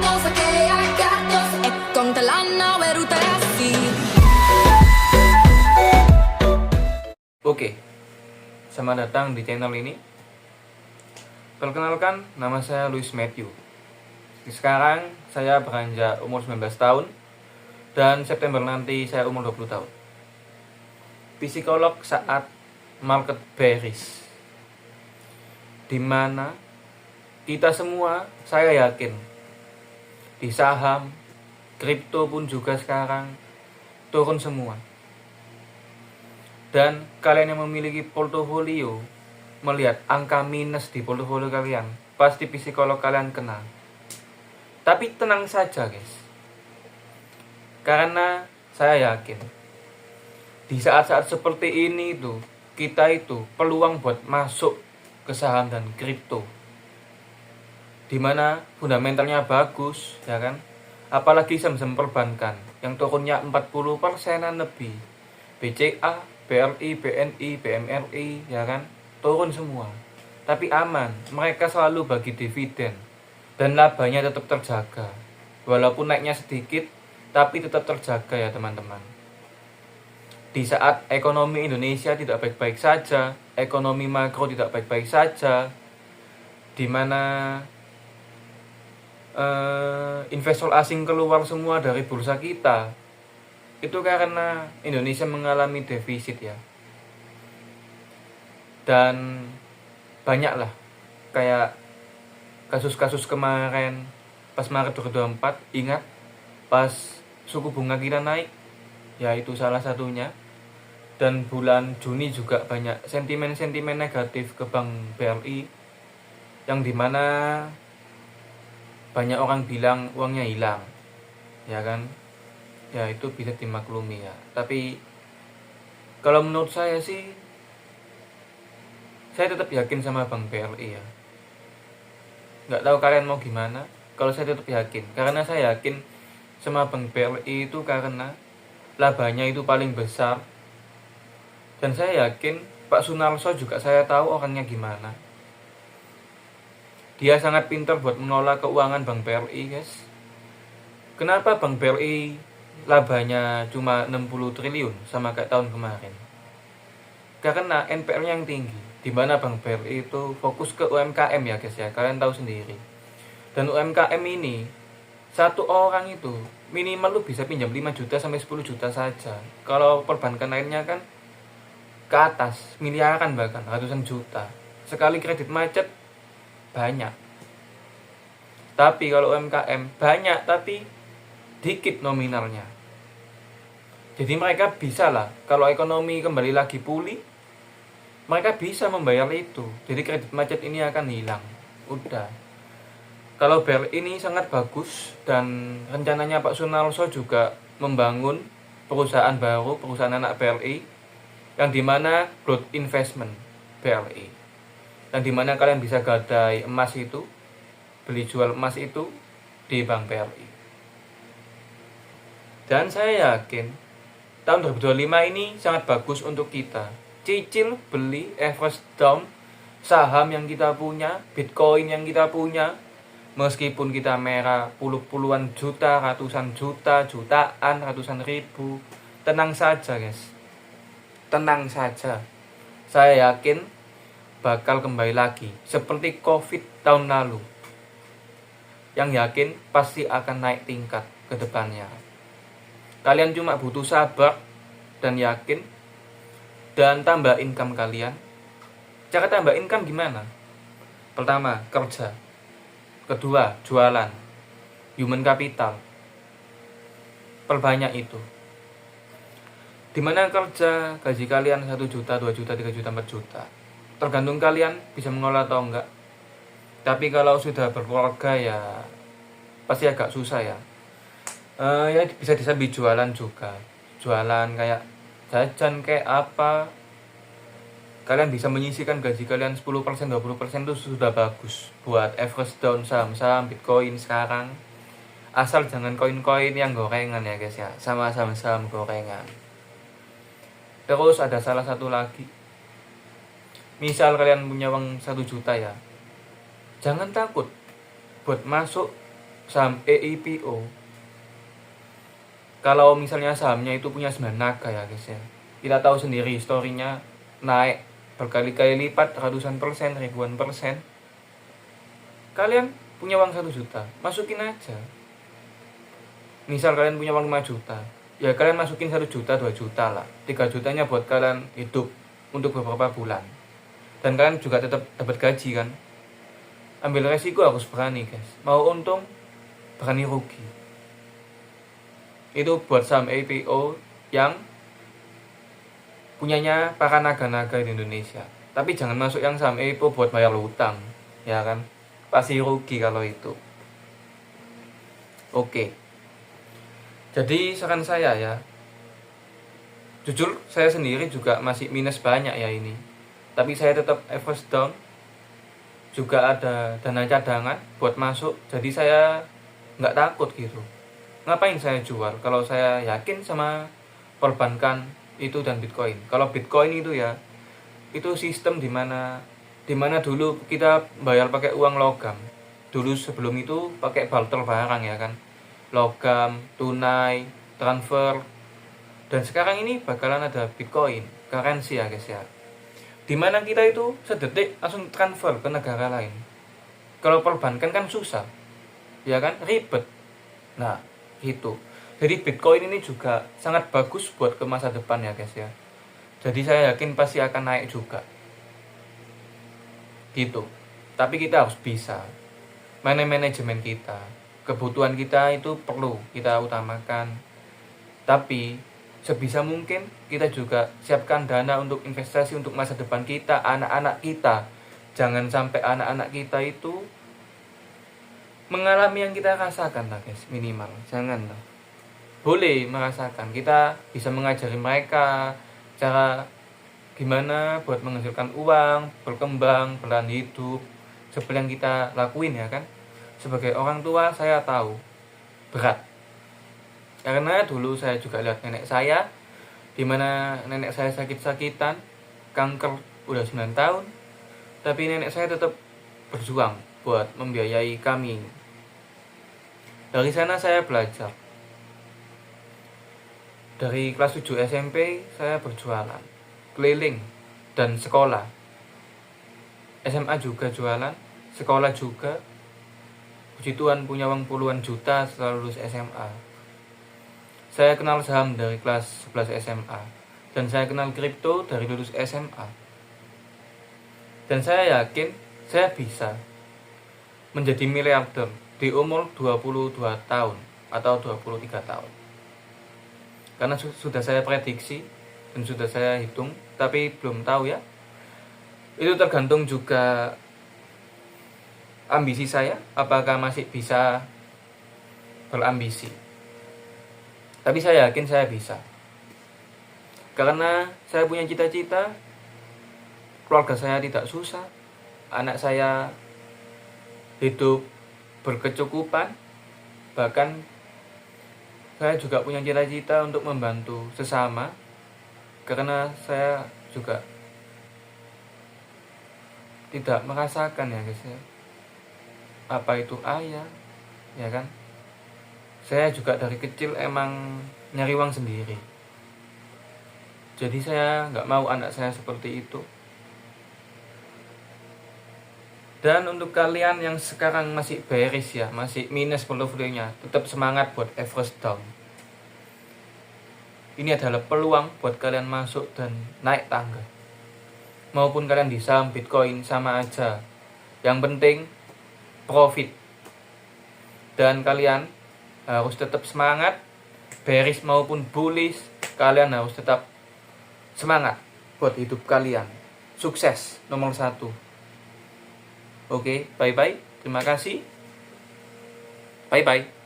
cosa che accade e con te l'hanno verutessi. Oke, selamat datang di channel ini. Perkenalkan, nama saya Louis Matthew. Sekarang saya beranjak umur 19 tahun dan September nanti saya umur 20 tahun. Psikolog saat market bearish, dimana kita semua, saya yakin, di saham, kripto pun juga sekarang turun semua. Dan kalian yang memiliki portofolio melihat angka minus di portofolio kalian, pasti psikolog kalian kena. Tapi tenang saja guys, karena saya yakin di saat-saat seperti ini tuh kita itu peluang buat masuk ke saham dan kripto, dimana fundamentalnya bagus, ya kan? Apalagi saham-saham perbankan yang turunnya 40%-an lebih, BCA, BRI, BNI, BMRI, ya kan? Turun semua. Tapi aman, mereka selalu bagi dividen dan labanya tetap terjaga. Walaupun naiknya sedikit, tapi tetap terjaga ya teman-teman. Di saat ekonomi Indonesia tidak baik-baik saja, ekonomi makro tidak baik-baik saja, di mana investor asing keluar semua dari bursa kita, itu karena Indonesia mengalami defisit ya. Dan banyak lah kayak kasus-kasus kemarin pas Maret 2024, ingat pas suku bunga kita naik, ya itu salah satunya. Dan bulan Juni juga banyak sentimen-sentimen negatif ke Bank BRI, yang dimana banyak orang bilang uangnya hilang, ya kan? Ya itu bisa dimaklumi ya. Tapi kalau menurut saya sih, saya tetap yakin sama Bank BRI ya. Nggak tahu kalian mau gimana. Kalau saya tetap yakin, karena saya yakin sama Bank BRI itu karena labanya itu paling besar. Dan saya yakin Pak Sunarso juga saya tahu orangnya gimana. Dia sangat pintar buat mengelola keuangan Bank BRI guys. Kenapa Bank BRI labanya cuma 60 triliun sama kayak tahun kemarin? Karena NPL-nya yang tinggi, dimana Bank BRI itu fokus ke UMKM ya guys ya, kalian tahu sendiri. Dan UMKM ini, satu orang itu minimal lu bisa pinjam 5 juta sampai 10 juta saja. Kalau perbankan lainnya kan ke atas, miliaran bahkan, ratusan juta. Sekali kredit macet, banyak. Tapi kalau UMKM, banyak tapi dikit nominalnya. Jadi mereka bisa lah, kalau ekonomi kembali lagi pulih, mereka bisa membayar itu. Jadi kredit macet ini akan hilang. Udah. Kalau BRI ini sangat bagus, dan rencananya Pak Sunarso juga membangun perusahaan baru, perusahaan anak BRI, yang dimana growth investment BRI, dan dimana kalian bisa gadai emas itu, beli jual emas itu di Bank BRI. Dan saya yakin tahun 2025 ini sangat bagus untuk kita. Cicil, beli, average down saham yang kita punya, Bitcoin yang kita punya, meskipun kita merah puluhan juta, ratusan juta, jutaan, ratusan ribu, tenang saja guys, tenang saja. Saya yakin bakal kembali lagi seperti COVID tahun lalu. Yang yakin pasti akan naik tingkat ke depannya. Kalian cuma butuh sabar dan yakin, dan tambah income kalian. Cara tambah income gimana? Pertama, kerja. Kedua, jualan. Human capital. Perbanyak itu. Dimana kerja, gaji kalian 1 juta, 2 juta, 3 juta, 4 juta. Tergantung kalian bisa mengolah atau enggak. Tapi kalau sudah berkeluarga ya pasti agak susah ya. Ya bisa disambi jualan juga. Jualan kayak jajan kayak apa. Kalian bisa menyisihkan gaji kalian 10%, 20% itu sudah bagus buat average down saham-saham Bitcoin sekarang. Asal jangan koin-koin yang gorengan ya guys ya, sama saham-saham gorengan. Terus ada salah satu lagi. Misal kalian punya uang 1 juta ya, jangan takut buat masuk saham EIPO, kalau misalnya sahamnya itu punya 9 naga ya guys ya, kita tahu sendiri historinya naik berkali-kali lipat, ratusan persen, ribuan persen. Kalian punya uang 1 juta, masukin aja. Misal kalian punya uang 5 juta, ya kalian masukin 1 juta, 2 juta lah, 3 jutanya buat kalian hidup untuk beberapa bulan. Dan kalian juga tetap dapat gaji kan. Ambil resiko harus berani guys, mau untung berani rugi. Itu buat saham EIPO yang punyanya para naga-naga di Indonesia. Tapi jangan masuk yang saham EIPO buat bayar hutang, ya kan? Pasti rugi kalau itu. Oke. Jadi saran saya ya, jujur saya sendiri juga masih minus banyak ya ini. Tapi saya tetap average down. Juga ada dana cadangan buat masuk. Jadi saya nggak takut gitu. Ngapain saya jual kalau saya yakin sama perbankan itu dan Bitcoin. Kalau Bitcoin itu ya, itu sistem dimana dulu kita bayar pakai uang logam. Dulu sebelum itu pakai barter barang ya kan, logam, tunai, transfer. Dan sekarang ini bakalan ada Bitcoin, currency ya guys ya, dimana kita itu sedetik langsung transfer ke negara lain. Kalau perbankan kan susah, ya kan, ribet. Nah gitu. Jadi Bitcoin ini juga sangat bagus buat ke masa depan ya guys ya. Jadi saya yakin pasti akan naik juga. Gitu. Tapi kita harus bisa manajemen kita. Kebutuhan kita itu perlu kita utamakan. Tapi sebisa mungkin kita juga siapkan dana untuk investasi untuk masa depan kita, anak-anak kita. Jangan sampai anak-anak kita itu mengalami yang kita rasakan lah guys, minimal. Jangan lah. Boleh merasakan, kita bisa mengajari mereka cara gimana buat menghasilkan uang, berkembang, bertahan hidup, seperti yang kita lakuin ya kan. Sebagai orang tua saya tahu berat, karena dulu saya juga lihat nenek saya, dimana nenek saya sakit-sakitan, kanker udah 9 tahun, tapi nenek saya tetap berjuang buat membiayai kami. Dari sana saya belajar. Dari kelas 7 SMP saya berjualan, keliling, dan sekolah. SMA juga jualan, sekolah juga. Puji Tuhan punya uang puluhan juta setelah lulus SMA. Saya kenal saham dari kelas 11 SMA. Dan saya kenal kripto dari lulus SMA. Dan saya yakin saya bisa menjadi miliarder di umur 22 tahun atau 23 tahun. Karena sudah saya prediksi dan sudah saya hitung, tapi belum tahu ya. Itu tergantung juga ambisi saya, apakah masih bisa berambisi. Tapi saya yakin saya bisa. Karena saya punya cita-cita, keluarga saya tidak susah, anak saya hidup berkecukupan, bahkan saya juga punya cita-cita untuk membantu sesama, karena saya juga tidak merasakan ya guys ya, apa itu ayah, ya kan. Saya juga dari kecil emang nyari uang sendiri. Jadi saya nggak mau anak saya seperti itu. Dan untuk kalian yang sekarang masih bearish ya, masih minus portofolionya, tetap semangat buat average down. Ini adalah peluang buat kalian masuk dan naik tangga. Maupun kalian di saham Bitcoin sama aja. Yang penting profit. Dan kalian harus tetap semangat, bearish maupun bullish, kalian harus tetap semangat buat hidup kalian. Sukses nomor 1. Oke, bye-bye. Terima kasih. Bye-bye.